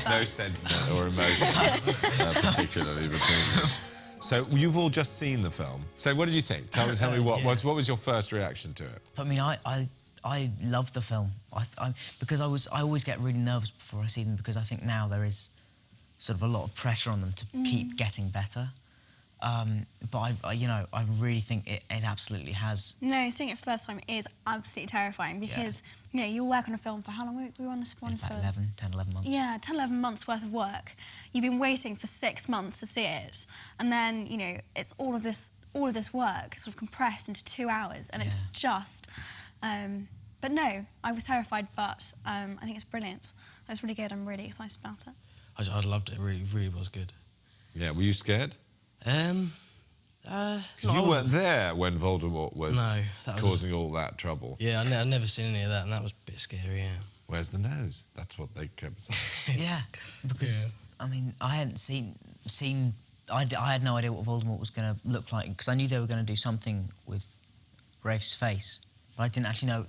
No sentiment or emotion, particularly between them. So you've all just seen the film. So what did you think? Tell me what was your first reaction to it? I mean, I loved the film. Because I always get really nervous before I see them because I think now there is sort of a lot of pressure on them to keep getting better. But I really think it absolutely has. No, seeing it for the first time is absolutely terrifying because, you know, you work on a film for how long? We were on this one for... 10, 11 months. Yeah, 10, 11 months worth of work. You've been waiting for 6 months to see it. And then, you know, it's all of this work sort of compressed into 2 hours and it's just... but no, I was terrified, but I think it's brilliant. It was really good. I'm really excited about it. I loved it. It really was good. Yeah, were you scared? You weren't there when Voldemort was causing all that trouble. Yeah, I'd never seen any of that, and that was a bit scary, yeah. Where's the nose? That's what they kept saying. Yeah, because, I mean, I hadn't seen... I had no idea what Voldemort was going to look like, because I knew they were going to do something with Ralph's face, but I didn't actually know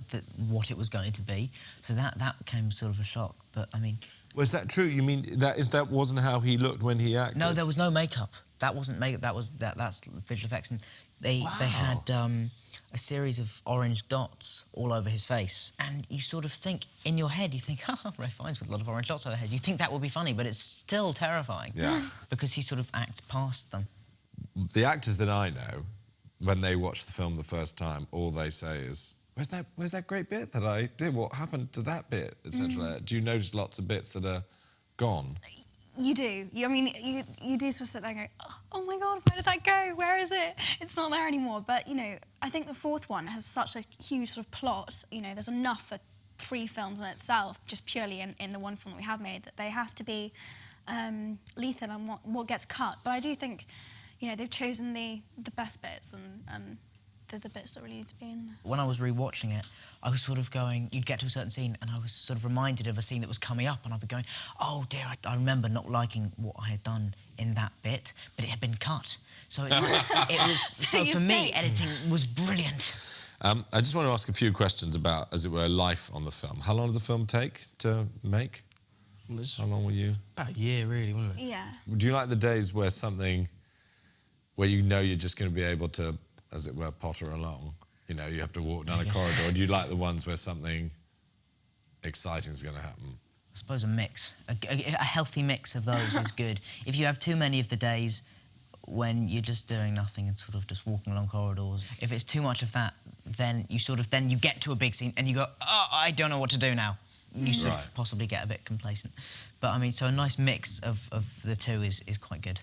what it was going to be, so that came sort of a shock, but, I mean... Was that true? You mean that wasn't how he looked when he acted? No, there was no makeup. That wasn't makeup. That's visual effects, and they had a series of orange dots all over his face, and you sort of think in your head, you think, oh, Ralph Fiennes with a lot of orange dots over his head. You think that would be funny, but it's still terrifying. Yeah. Because he sort of acts past them. The actors that I know, when they watch the film the first time, all they say is, Where's that great bit that I did? What happened to that bit, etc.? Do you notice lots of bits that are gone? You do. I mean, you do sort of sit there and go, oh my God, where did that go? Where is it? It's not there anymore. But, you know, I think the fourth one has such a huge sort of plot. You know, there's enough for 3 films in itself, just purely in the one film that we have made, that they have to be lethal on what gets cut. But I do think, you know, they've chosen the best bits and the bits that really need to be in there. When I was rewatching it, I was sort of going, you'd get to a certain scene and I was sort of reminded of a scene that was coming up and I'd be going, oh dear, I remember not liking what I had done in that bit, but it had been cut. So it was so for me, editing was brilliant. I just want to ask a few questions about, as it were, life on the film. How long did the film take to make? How long were you? About a year, really, wasn't it? Yeah. Do you like the days where you know you're just going to be able to, as it were, potter along? You know, you have to walk down a corridor. Or do you like the ones where something exciting is going to happen? I suppose a mix. A healthy mix of those is good. If you have too many of the days when you're just doing nothing and sort of just walking along corridors, if it's too much of that, then you get to a big scene and you go, oh, I don't know what to do now. You sort of possibly get a bit complacent. But, I mean, so a nice mix of the two is quite good.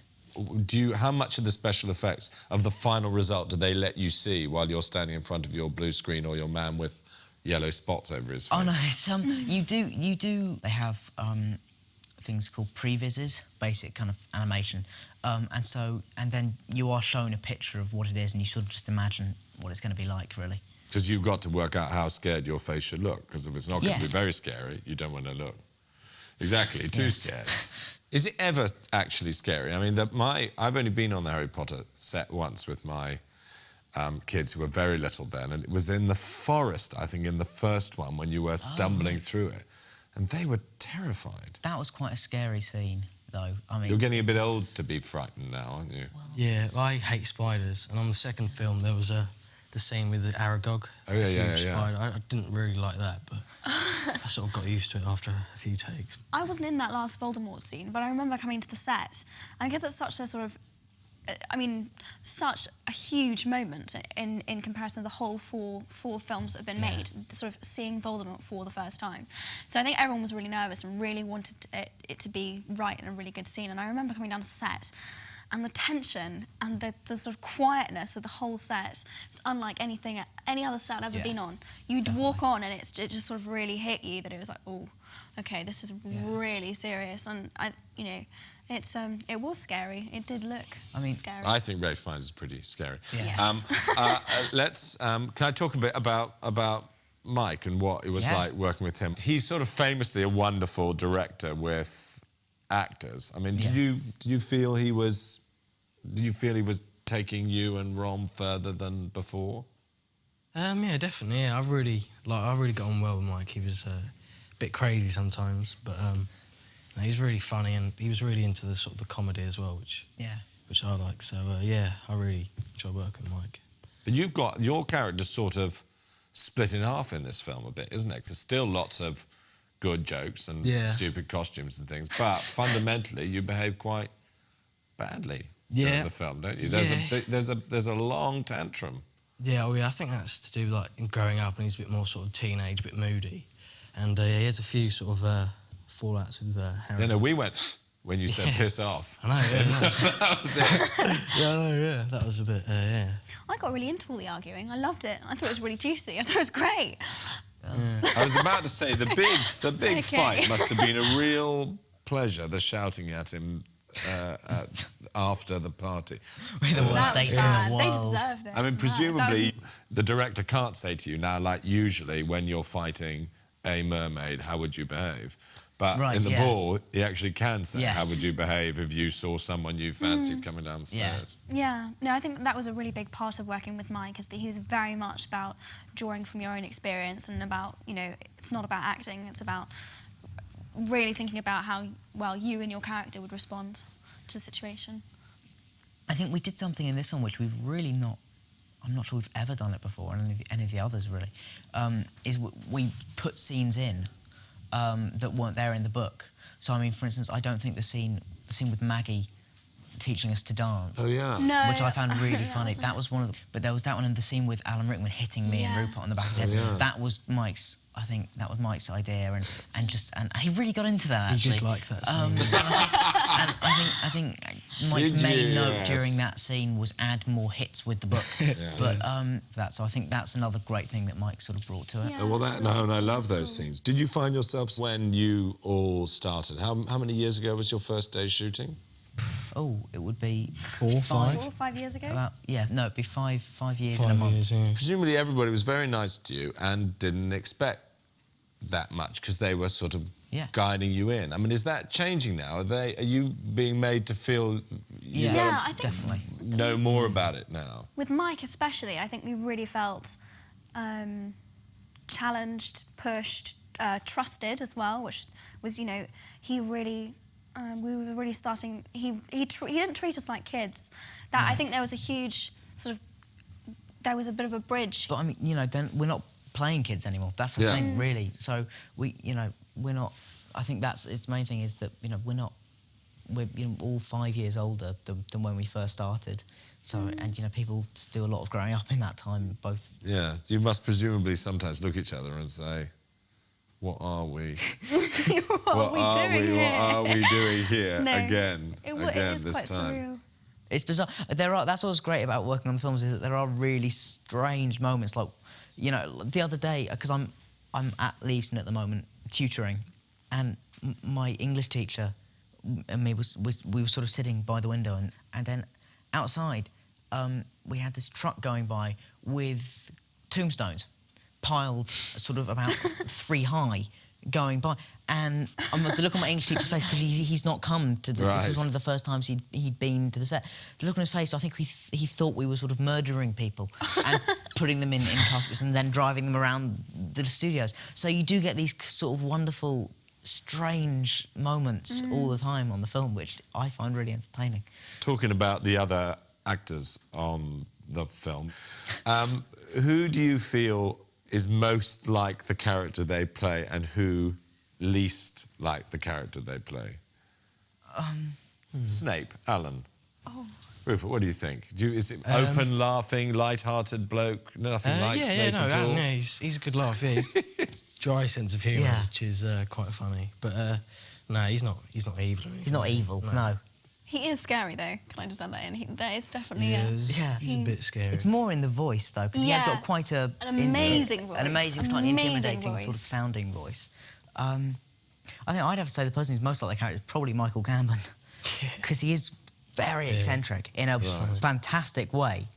How much of the special effects of the final result do they let you see while you're standing in front of your blue screen or your man with yellow spots over his face? Oh no, it's, you do. They have things called previses, basic kind of animation, and then you are shown a picture of what it is, and you sort of just imagine what it's going to be like, really. Because you've got to work out how scared your face should look. Because if it's not going to be very scary, you don't want to look exactly too scared. Is it ever actually scary? I mean, I've only been on the Harry Potter set once with my kids who were very little then, and it was in the forest, I think, in the first one, when you were stumbling through it, and they were terrified. That was quite a scary scene, though. I mean... You're getting a bit old to be frightened now, aren't you? Well, yeah, I hate spiders, and on the second film there was the scene with the Aragog. Oh, yeah. Spider. I didn't really like that, but I sort of got used to it after a few takes. I wasn't in that last Voldemort scene, but I remember coming to the set, and because it's such a sort of, I mean, such a huge moment in comparison to the whole four films that have been made, sort of seeing Voldemort for the first time. So I think everyone was really nervous and really wanted it to be right and a really good scene, and I remember coming down to set, and the tension and the sort of quietness of the whole set, it's unlike any other set I've ever been on. You'd walk on and it just sort of really hit you that it was like, oh, okay, this is really serious. And you know, it was scary. It did look scary. I think Ralph Fiennes is pretty scary. Yeah. Yes. Can I talk a bit about Mike and what it was like working with him? He's sort of famously a wonderful director with actors. I mean, did you feel he was taking you and Rom further than before? Yeah, definitely. Yeah, I really got on well with Mike. He was bit crazy sometimes, but no, he's really funny, and he was really into the sort of the comedy as well, which I like. So yeah, I really enjoy working with Mike. But you've got your character sort of split in half in this film a bit, isn't it? Because still lots of good jokes and stupid costumes and things, but fundamentally you behave quite badly during the film, don't you? There's a long tantrum. Yeah, well, yeah, I think that's to do with like him growing up, and he's a bit more sort of teenage, a bit moody, and he has a few sort of fallouts with Herry. Yeah, no, we went when you said piss off. I know, yeah. That was it. Yeah, I know, yeah. That was a bit, yeah. I got really into all the arguing. I loved it. I thought it was really juicy. I thought it was great. I was about to say the big fight must have been a real pleasure. The shouting at him after the party. We're the worst dates in the world. They deserved it. I mean, presumably the director can't say to you now, like usually when you're fighting a mermaid, how would you behave? But in the ball, he actually can say, how would you behave if you saw someone you fancied coming down the stairs? Yeah, no, I think that was a really big part of working with Mike, is that he was very much about drawing from your own experience and about, you know, it's not about acting, it's about really thinking about how well you and your character would respond to the situation. I think we did something in this one which we've really not, I'm not sure we've ever done it before, and any of the others really, is we put scenes in that weren't there in the book. So, I mean, for instance, I don't think the scene with Maggie teaching us to dance, which I found really funny. That was one of the... But there was that one, and the scene with Alan Rickman hitting me and Rupert on the back of the head. That was Mike's... I think that was Mike's idea, and he really got into that, actually. He did like that scene. And I think Mike's main note during that scene was add more hits with the book. So I think that's another great thing that Mike sort of brought to it. Yeah. Well, and I love those scenes. Did you find yourself, when you all started, how many years ago was your first day shooting? Oh, it would be 4 or 5 years ago? It'd be five years in a month. Presumably everybody was very nice to you and didn't expect that much because they were sort of guiding you in. I mean, is that changing now? Are you being made to feel I think definitely know more about it now? With Mike especially, I think we really felt challenged, pushed, trusted as well, which was, you know, he really... we were really starting... He didn't treat us like kids. I think there was a huge sort of... There was a bit of a bridge. But I mean, you know, then we're not playing kids anymore. That's the thing, really. So we're not... I think that's its main thing, is that, you know, we're all 5 years older than when we first started. So, and, you know, people do a lot of growing up in that time, both... Yeah, you must presumably sometimes look at each other and say, what are we? What are we doing here again this time? Surreal. It's bizarre. That's what's great about working on the films, is that there are really strange moments. Like, you know, the other day, because I'm at Leavesden at the moment tutoring, and my English teacher and me we were sort of sitting by the window, and then outside we had this truck going by with tombstones piled sort of about 3 high, going by, and the look on my English teacher's face, because he's not come to the... This was one of the first times he'd been to the set. The look on his face, I think he thought we were sort of murdering people and putting them in caskets and then driving them around the studios. So you do get these sort of wonderful, strange moments all the time on the film, which I find really entertaining. Talking about the other actors on the film, who do you feel is most like the character they play, and who least like the character they play? Snape, Alan. Rupert, what do you think? Is it open, laughing, light-hearted bloke? Nothing like Snape at all? Alan, he's a good laugh. Yeah, he's dry sense of humour, which is quite funny. But no, he's not evil or anything. He's not evil. No. He is scary, though. Can I just add that in? There is definitely he's a bit scary. It's more in the voice, though, because he has got quite an amazing voice. An amazing, slightly intimidating sort of sounding voice. I think I'd have to say the person who's most like the character is probably Michael Gambon, because he is very eccentric in a fantastic way.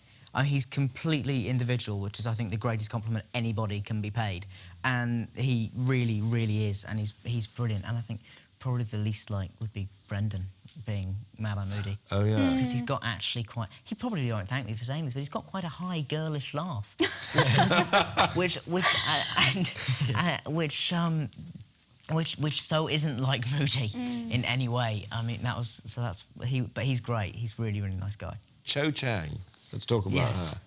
He's completely individual, which is, I think, the greatest compliment anybody can be paid. And he really, really is, and he's brilliant. And I think probably the least like would be Brendan, being Mad Eye Moody. Oh, yeah. Because he's got actually quite... He probably won't thank me for saying this, but he's got quite a high, girlish laugh. which which so isn't like Moody in any way. I mean, but he's great. He's really, really nice guy. Cho Chang. Let's talk about her.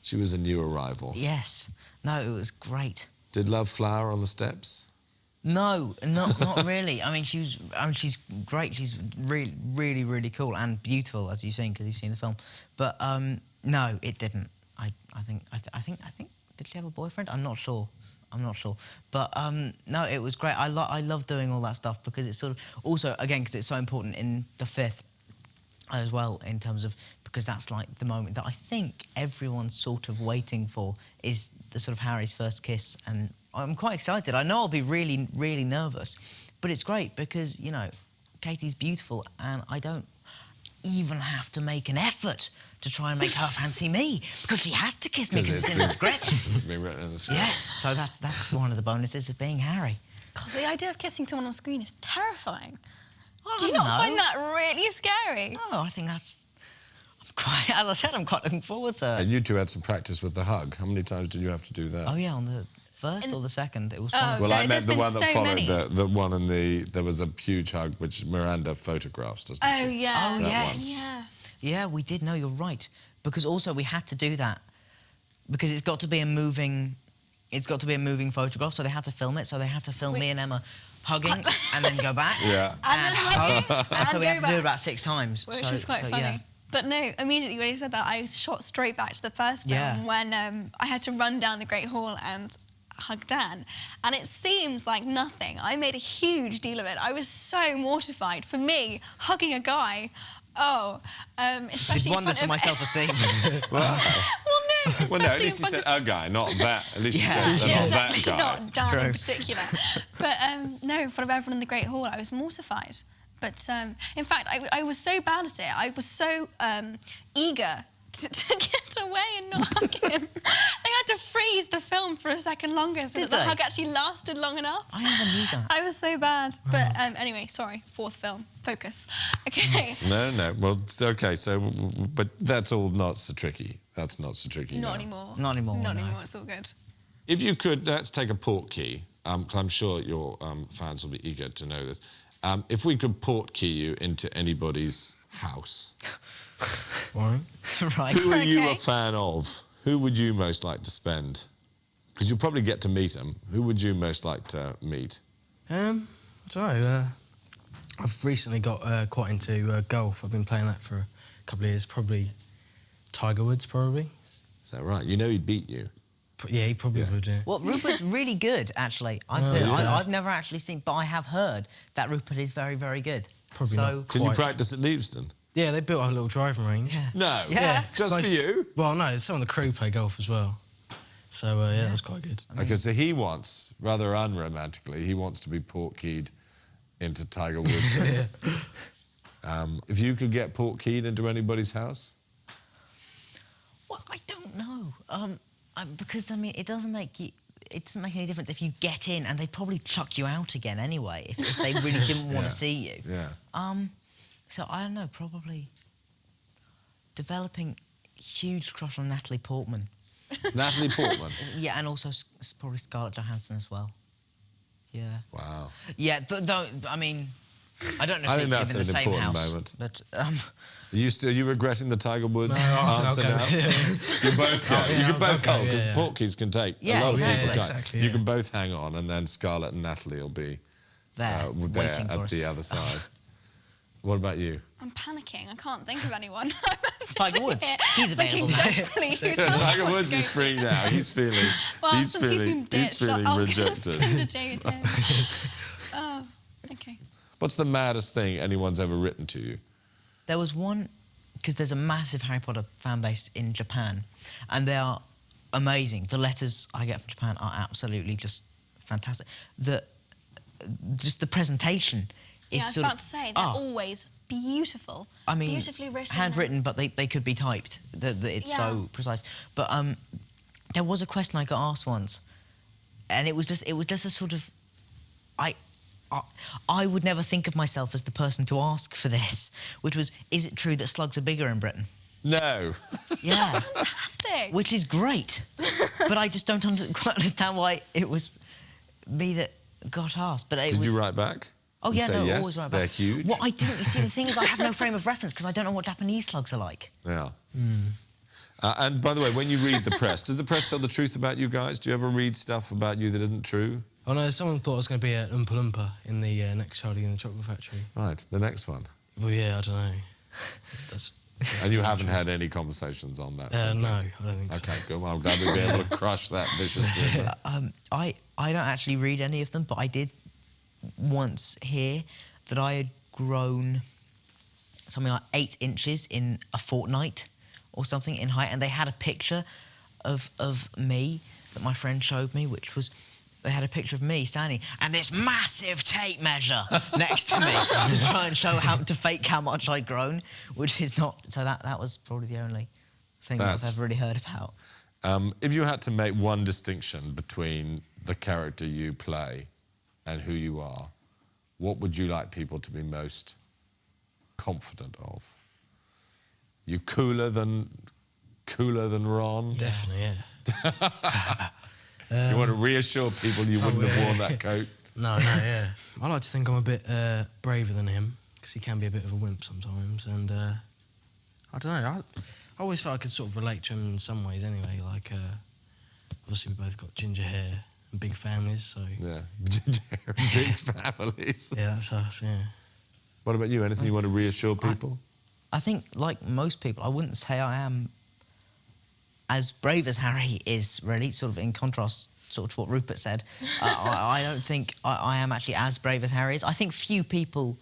She was a new arrival. Yes. No, it was great. Did love flower on the steps? No, not really. I mean, she's great. She's really, really, really cool and beautiful, as you've seen, because you've seen the film. But no, it didn't. I think. Did she have a boyfriend? I'm not sure. But no, it was great. I love doing all that stuff because it's sort of also again because it's so important in the fifth as well in terms of because that's like the moment that I think everyone's sort of waiting for is the sort of Harry's first kiss, and I'm quite excited. I know I'll be really, really nervous, but it's great because, you know, Katie's beautiful and I don't even have to make an effort to try and make her fancy me because she has to kiss me because it's in the script. It's been written in the script. Yes, so that's one of the bonuses of being Harry. God, the idea of kissing someone on screen is terrifying. Do you not find that really scary? No, I think as I said, I'm quite looking forward to it. And you two had some practice with the hug. How many times did you have to do that? Oh, yeah, on the first or the second. It was well, I meant the one that followed many. the one in the... There was a huge hug, which Miranda photographs, doesn't she? Oh, yeah. Oh, yes. Yeah. Yeah, we did. No, you're right. Because also we had to do that because it's got to be a moving photograph, so they had to film it. So they had to film me and Emma hugging and then go back. Yeah. And hug. And so we had to do it about 6 times. Which was quite funny. Yeah. But no, immediately when you said that, I shot straight back to the first film when I had to run down the Great Hall and hug Dan. And it seems like nothing. I made a huge deal of it. I was so mortified. For me, hugging a guy, especially Did wonders for my self-esteem. Well, no, at least you said a guy, not that. At least you said not that guy. Not Dan in particular. But no, in front of everyone in the Great Hall, I was mortified. But in fact, I was so bad at it. I was so eager to get away and not hug him. I had to freeze the film for a second longer so that the hug actually lasted long enough. I never knew that. I was so bad. But anyway, sorry, fourth film. Focus. Okay. No. Well, it's okay. So, but that's all not so tricky. That's not so tricky. Not anymore. Not anymore. Not anymore. It's all good. If you could, let's take a portkey. I'm sure your fans will be eager to know this. If we could portkey you into anybody's house, Right. who are you a fan of? Who would you most like to spend? Because you'll probably get to meet them. Who would you most like to meet? I don't know. I've recently got quite into golf. I've been playing that for a couple of years. Probably Tiger Woods, probably. Is that right? You know he'd beat you. Yeah, he probably would. Yeah. Well, Rupert's really good, actually. I've never actually seen, but I have heard that Rupert is very, very good. Probably not. Can you practice at Leavesden? Yeah, they built a little driving range. Yeah. No. Yeah. Just for you? Well, no, some of the crew play golf as well. So, yeah, that's quite good. Okay, so he wants, rather unromantically, he wants to be portkeyed into Tiger Woods'. If you could get portkeyed into anybody's house? Well, I don't know. Because, I mean, it doesn't make any difference if you get in and they'd probably chuck you out again anyway if they really didn't want to see you. Yeah. So, I don't know, probably developing huge crush on Natalie Portman. Natalie Portman? Yeah, and also probably Scarlett Johansson as well. Yeah. Wow. Yeah, though, I mean, I don't know if I think they that's live in the an same important house. moment. But, Are you regretting the Tiger Woods I'll answer go. now? You both go. You can both go, because portkeys can take a lot of people. Exactly, You can both hang on, and then Scarlett and Natalie will be there waiting for at us. the other side. What about you? I'm panicking. I can't think of anyone. Tiger Woods. He's available. Tiger Woods is free now. He's feeling. Well, he's feeling rejected. Oh, okay. What's the maddest thing anyone's ever written to you? There was one, because there's a massive Harry Potter fan base in Japan, and they are amazing. The letters I get from Japan are absolutely just fantastic. Just the presentation is Yeah, I was about to say, they're always beautiful. I mean, beautifully written. handwritten, but they could be typed. It's so precise. But there was a question I got asked once, and it was just a sort of, I would never think of myself as the person to ask for this, which was, is it true that slugs are bigger in Britain? No. Yeah. That's fantastic. Which is great, but I just don't quite understand why it was me that got asked. But Did you write back? Oh, yeah, no, yes, always write back. they're huge? What I didn't... You see, the thing is, I have no frame of reference because I don't know what Japanese slugs are like. Yeah. And by the way, when you read the press, does the press tell the truth about you guys? Do you ever read stuff about you that isn't true? Oh no, someone thought I was going to be an Oompa Loompa in the next Charlie and the Chocolate Factory. Right, the next one. Well, yeah, I don't know. That's... And you haven't had any conversations on that subject? No, I don't think so. OK, good. Well, I'm glad we'll be able to crush that vicious rumour. I don't actually read any of them, but I did once hear that I had grown something like 8 inches in a fortnight or something in height, and they had a picture of me that my friend showed me, which was... They had a picture of me standing and this massive tape measure next to me to try and to fake how much I'd grown, which is not... So that was probably the only thing that I've ever really heard about. If you had to make one distinction between the character you play and who you are, what would you like people to be most confident of? You cooler than Ron? Definitely, yeah. You want to reassure people you wouldn't have worn that coat? No, yeah. I like to think I'm a bit braver than him, because he can be a bit of a wimp sometimes, and I don't know, I always felt I could sort of relate to him in some ways anyway, like, obviously we both got ginger hair and big families, so... Yeah, ginger hair and big families. Yeah, that's us, yeah. What about you? Anything you want to reassure people? I think, like most people, I wouldn't say I am as brave as Harry is, really, sort of in contrast sort of to what Rupert said. I don't think I am actually as brave as Harry is. I think few people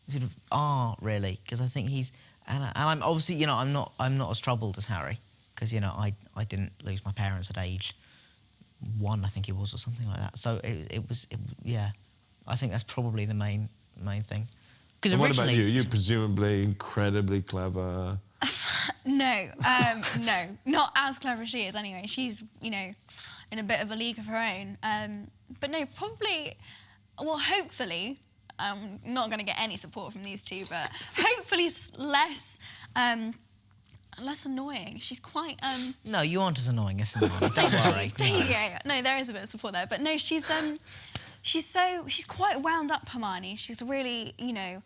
sort of are, really, because I think he's... And I'm obviously, you know, I'm not as troubled as Harry, because, you know, I didn't lose my parents at age 1, I think it was, or something like that. So yeah, I think that's probably the main thing. Because what about you? You're presumably incredibly clever. No, no, not as clever as she is anyway. She's, you know, in a bit of a league of her own. But no, probably, well, hopefully, I'm not going to get any support from these two, but hopefully less annoying. She's quite... No, you aren't as annoying as Hermione, don't worry. There you go. No, there is a bit of support there. But no, she's quite wound up, Hermione. She's really, you know...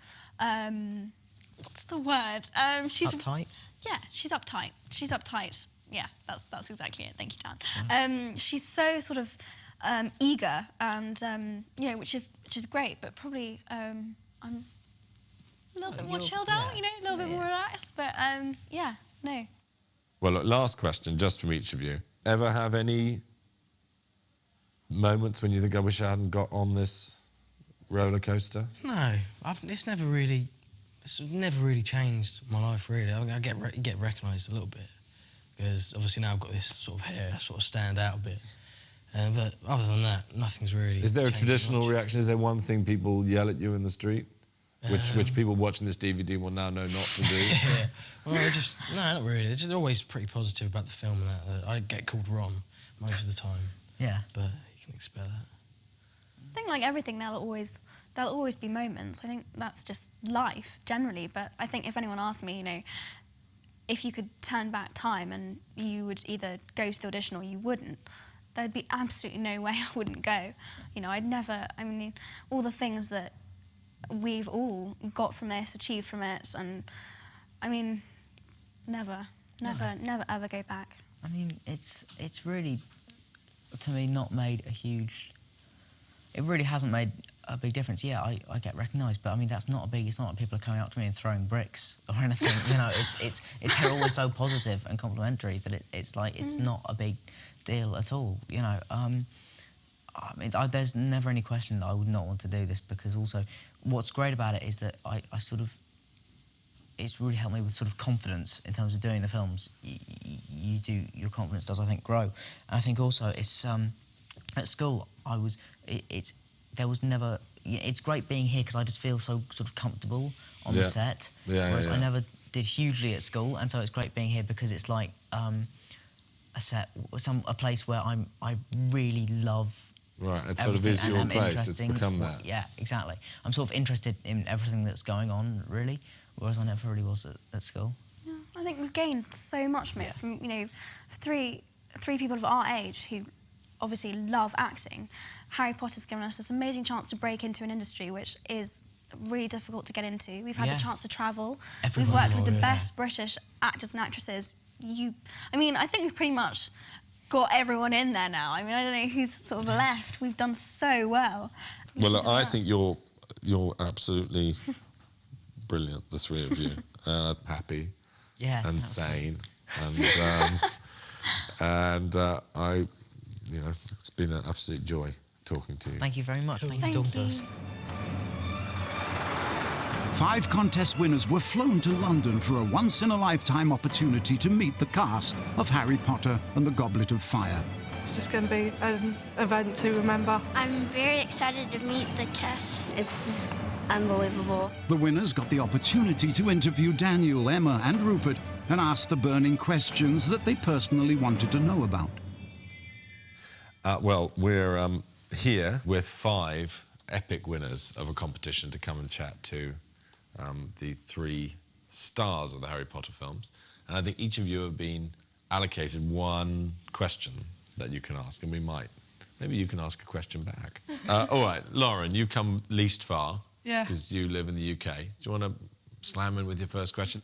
what's the word? She's uptight? Yeah, she's uptight. She's uptight. Yeah, that's exactly it. Thank you, Dan. She's so sort of eager and you know, which is great. But probably I'm a little bit more chilled out. You know, a little bit more relaxed. But yeah, no. Well, look, last question, just from each of you. Ever have any moments when you think, I wish I hadn't got on this roller coaster? No, it's never really changed my life, really. I get recognised a little bit, because obviously now I've got this sort of hair, I sort of stand out a bit. But other than that, nothing's really... Is there a traditional reaction? Is there one thing people yell at you in the street? Which people watching this DVD will now know not to do? Yeah. Well, no, not really. They're just always pretty positive about the film and that. I get called Ron most of the time. Yeah. But you can expect that. I think, like everything, there'll always be moments. I think that's just life, generally. But I think if anyone asked me, you know, if you could turn back time and you would either go to the audition or you wouldn't, there'd be absolutely no way I wouldn't go. You know, I'd never... I mean, all the things that we've all got from this, achieved from it, and, I mean, never ever go back. I mean, it's really, to me, not made a huge... It really hasn't made a big difference. Yeah, I get recognised, but I mean it's not like people are coming up to me and throwing bricks or anything. You know, they're always so positive and complimentary that it's like it's not a big deal at all. You know, I mean there's never any question that I would not want to do this, because also what's great about it is that I sort of, it's really helped me with sort of confidence in terms of doing the films. Your confidence does, I think, grow. And I think also it's at school there was never... It's great being here because I just feel so sort of comfortable on the set. Whereas I never did hugely at school, and so it's great being here because it's like a set, a place where I really love. Right, it sort of is your place. It's become that. Yeah, exactly. I'm sort of interested in everything that's going on, really, whereas I never really was at school. Yeah, I think we've gained so much from it. From, you know, three people of our age who obviously love acting, Harry Potter's given us this amazing chance to break into an industry which is really difficult to get into. We've had the chance to travel. We've worked with the best British actors and actresses. I mean, I think we've pretty much got everyone in there now. I mean, I don't know who's sort of left. We've done so well. Well, I think you're absolutely brilliant, the three of you. Happy and sane. And it's been an absolute joy talking to you. Thank you very much. Thank you for talking to us. 5 contest winners were flown to London for a once-in-a-lifetime opportunity to meet the cast of Harry Potter and the Goblet of Fire. It's just going to be an event to remember. I'm very excited to meet the cast. It's just unbelievable. The winners got the opportunity to interview Daniel, Emma and Rupert and ask the burning questions that they personally wanted to know about. Well, we're here with 5 epic winners of a competition to come and chat to the 3 stars of the Harry Potter films. And I think each of you have been allocated 1 question that you can ask, and maybe you can ask a question back. All right, Lauren, you come least far. Yeah. Because you live in the UK. Do you want to slam in with your first question?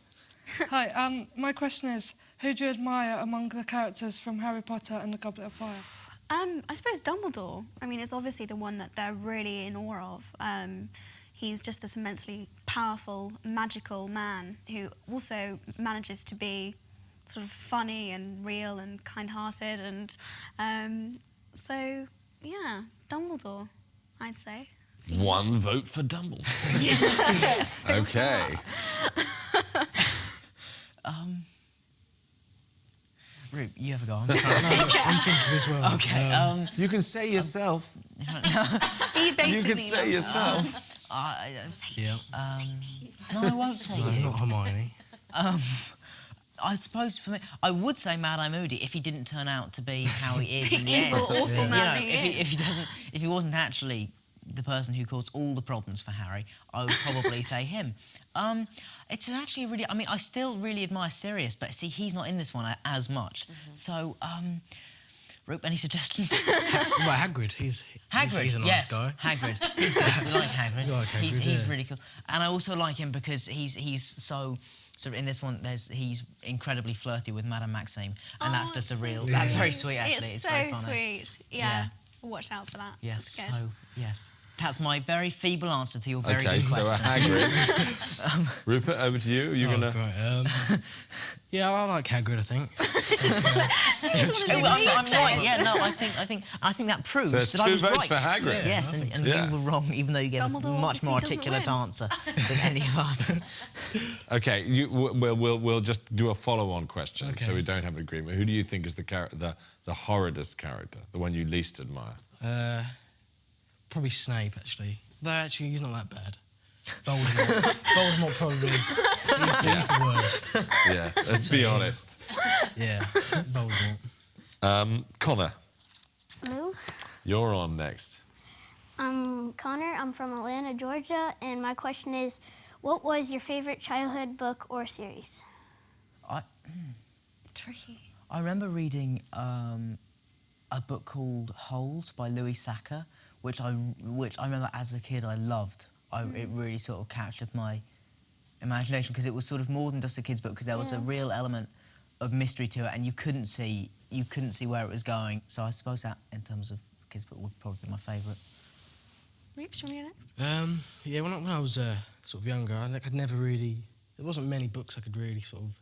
Hi, my question is, who do you admire among the characters from Harry Potter and the Goblet of Fire? I suppose Dumbledore. I mean, it's obviously the one that they're really in awe of. He's just this immensely powerful, magical man who also manages to be sort of funny and real and kind-hearted, and so, yeah, Dumbledore, I'd say. One vote for Dumbledore. Yes. OK. Rube, you have a go. I'm thinking as well. OK. You can say yourself. He basically You can say yourself. Yeah. No, I won't say you. Not Hermione. I suppose for me, I would say Mad-Eye Moody if he didn't turn out to be how he is in the end. Awful man If he wasn't actually the person who caused all the problems for Harry, I would probably say him. It's actually really... I mean, I still really admire Sirius, but see, he's not in this one as much. So, Rope, any suggestions? Well, Hagrid, he's a nice guy. Hagrid. He's good. I like Hagrid. You like Hagrid, He's really cool. And I also like him because he's so... So in this one, he's incredibly flirty with Madame Maxime, and that's just a real... So That's very sweet, actually. It's so very funny. sweet. Yeah. Watch out for that. Yes. That's good. So yes. That's my very feeble answer to your very good question. OK, so Hagrid. Rupert, over to you. Are you going to... Great. Yeah, I like Hagrid, I think. I'm right. Yeah, no, I think that proves So it's that I 2 was votes right. for Hagrid. Yes, and you were wrong, even though you gave a much more articulate answer than any of us. OK, we'll just do a follow-on question, so we don't have an agreement. Who do you think is the horridest character, the one you least admire? Probably Snape, actually. Though, actually, he's not that bad. Voldemort probably... He's the worst. Yeah, let's be honest. Yeah, Voldemort. Connor. Hello. You're on next. I'm Connor. I'm from Atlanta, Georgia, and my question is, what was your favourite childhood book or series? Tricky. I remember reading a book called Holes by Louis Sacre, which I remember as a kid I loved. It really sort of captured my imagination because it was sort of more than just a kid's book because there was a real element of mystery to it and you couldn't see where it was going. So I suppose that, in terms of kids' book, would probably be my favourite. Rupert, should we go next? Yeah, when I was sort of younger, I'd never really... There wasn't many books I could really sort of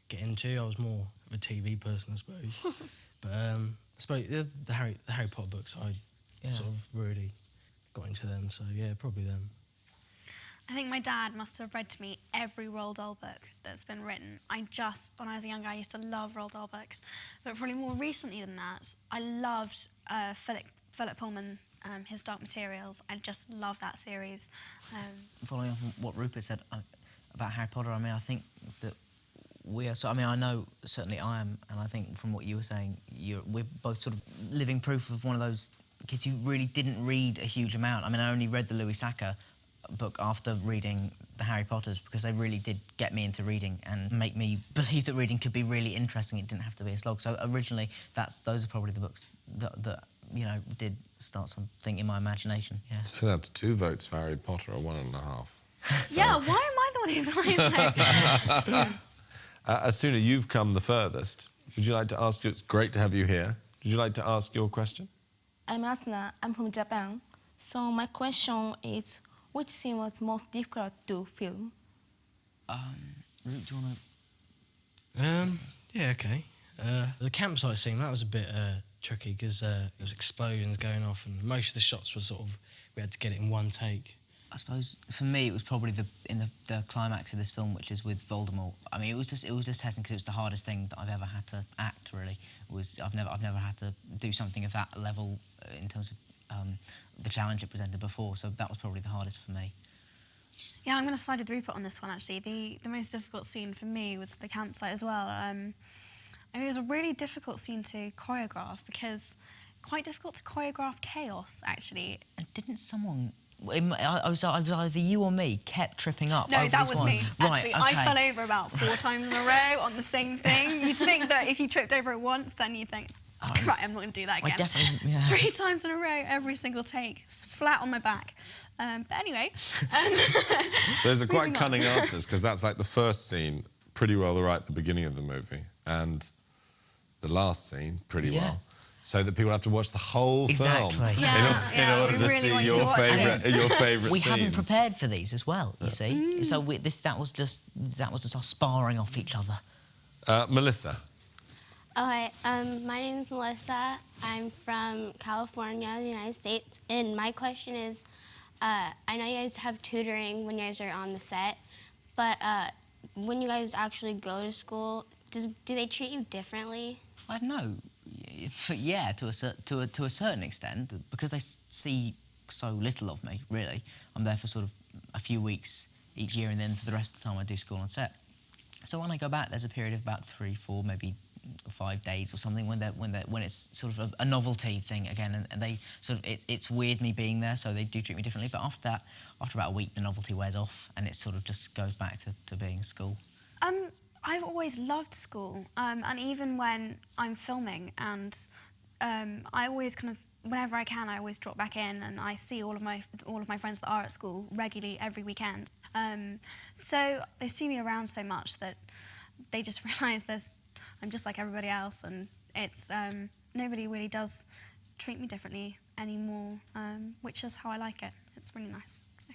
get into. I was more of a TV person, I suppose. But I suppose the Harry Potter books, I sort of really got into them. So yeah, probably them. I think my dad must have read to me every Roald Dahl book that's been written. When I was younger, I used to love Roald Dahl books. But probably more recently than that, I loved Philip Pullman, his Dark Materials. I just love that series. Following up on what Rupert said about Harry Potter, I mean, I think that we are... So, I mean, I know certainly I am, and I think from what you were saying, we're both sort of living proof of one of those kids who really didn't read a huge amount. I mean, I only read the Louis Sacre book after reading the Harry Potters because they really did get me into reading and make me believe that reading could be really interesting. It didn't have to be a slog. So originally, those are probably the books that you know, did start something in my imagination, yeah. So that's 2 votes for Harry Potter, or 1.5. So. Yeah, why am I the one who's always like... Asuna, you've come the furthest. Would you like to ask... It's great to have you here. Would you like to ask your question? I'm Asuna. I'm from Japan. So my question is, which scene was most difficult to film? Luke, do you want to... Yeah, OK. The campsite scene, that was a bit tricky because there was explosions going off and most of the shots were sort of... We had to get it in one take. I suppose for me it was probably the climax of this film, which is with Voldemort. I mean, it was just testing because it was the hardest thing that I've ever had to act. Really, I've never had to do something of that level in terms of the challenge it presented before. So that was probably the hardest for me. Yeah, I'm going to side with Rupert on this one, actually. The most difficult scene for me was the campsite as well. I mean, it was a really difficult scene to choreograph because quite difficult to choreograph chaos, actually. And didn't someone... I was either you or me kept tripping up. No, that was me, Right, actually. okay. I fell over about 4 times in a row on the same thing. You'd think that if you tripped over it once, then you'd think, right, I'm not going to do that again. I definitely... Yeah. 3 times in a row, every single take, flat on my back. But anyway... Those are quite cunning answers, because that's like the first scene pretty well right at the beginning of the movie, and the last scene pretty well. So that people have to watch the whole film in order to see your favourite We scenes. haven't prepared for these as well, you see. So that was just us sparring off each other. Melissa. Okay, my name is Melissa. I'm from California, the United States, and my question is, I know you guys have tutoring when you guys are on the set, but when you guys actually go to school, do they treat you differently? I don't know. Yeah, to a certain extent, because they see so little of me, really. I'm there for sort of a few weeks each year, and then for the rest of the time I do school on set. So when I go back, there's a period of about 3, 4, maybe 5 days or something when it's sort of a novelty thing again, and they sort of it's weird me being there, so they do treat me differently. But after that, after about a week, the novelty wears off, and it sort of just goes back to being school. I've always loved school, and even when I'm filming, and I always kind of, whenever I can, I always drop back in, and I see all of my friends that are at school regularly every weekend. So they see me around so much that they just realise I'm just like everybody else, and it's nobody really does treat me differently anymore, which is how I like it. It's really nice. So.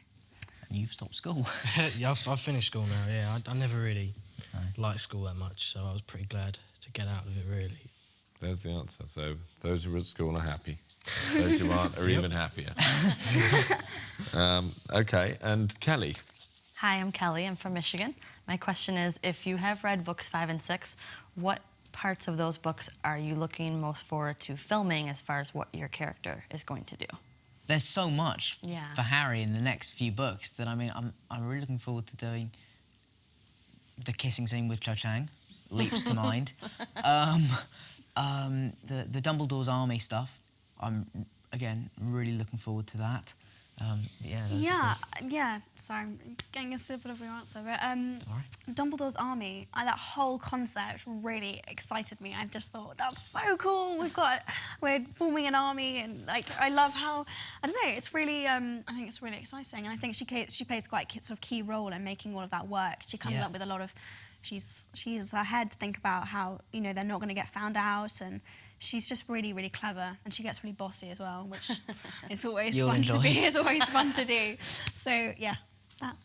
And you've stopped school. Yeah, I've finished school now. Yeah, I never really liked school that much, so I was pretty glad to get out of it, really. There's the answer. So those who are at school are happy. Those who aren't are even happier. OK, and Kelly. Hi, I'm Kelly. I'm from Michigan. My question is, if you have read books 5 and 6, what parts of those books are you looking most forward to filming as far as what your character is going to do? There's so much for Harry in the next few books that, I mean, I'm really looking forward to doing the kissing scene with Cho Chang, leaps to mind. The Dumbledore's army stuff, I'm, again, really looking forward to that. Sorry, I'm getting a sip of your answer, but Dumbledore's army, that whole concept really excited me. I just thought, that's so cool. We're forming an army, and like, I love how, I don't know, it's really, I think it's really exciting, and I think she plays quite a sort of key role in making all of that work. She comes up with a lot of, she's ahead to think about how, you know, they're not going to get found out, and she's just really, really clever, and she gets really bossy as well, which is always fun to be. It's always fun to do. So yeah, that.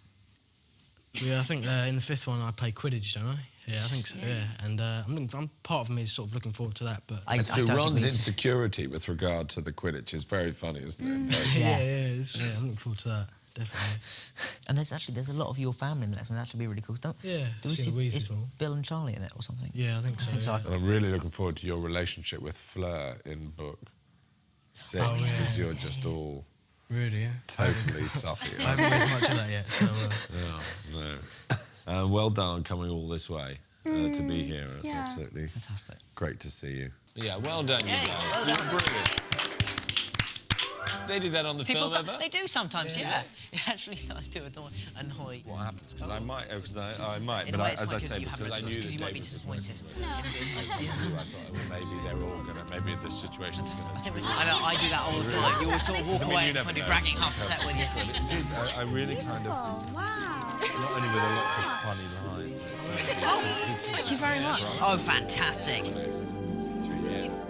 Yeah, I think in the 5th one I play Quidditch, don't I? Yeah, I think so. Yeah, and I'm part of me is sort of looking forward to that. But Ron's insecurity with regard to the Quidditch is very funny, isn't it? Yeah, I'm looking forward to that. Definitely. And there's a lot of your family in the next one. That should be really cool. Do we see is Bill and Charlie in it or something? Yeah, I think so. And I'm really looking forward to your relationship with Fleur in book 6, because you're just all totally soppy. I haven't made much of that yet. So, no. Well done on coming all this way to be here. It's absolutely fantastic. Great to see you. Yeah, well done, you guys. You're brilliant. They do that on the film ever? They do sometimes, yeah. Actually, I do annoy. What happens? Because I might, but as I say, because I knew that you might be David was disappointed. I thought, well, maybe they're all gonna, maybe the situation's gonna. I do that all the time. You always sort of walk away and find you dragging half the set with you. It did. I really kind of. Wow. Not only were there lots of funny lines, Thank you very much. Oh, fantastic. 3 years.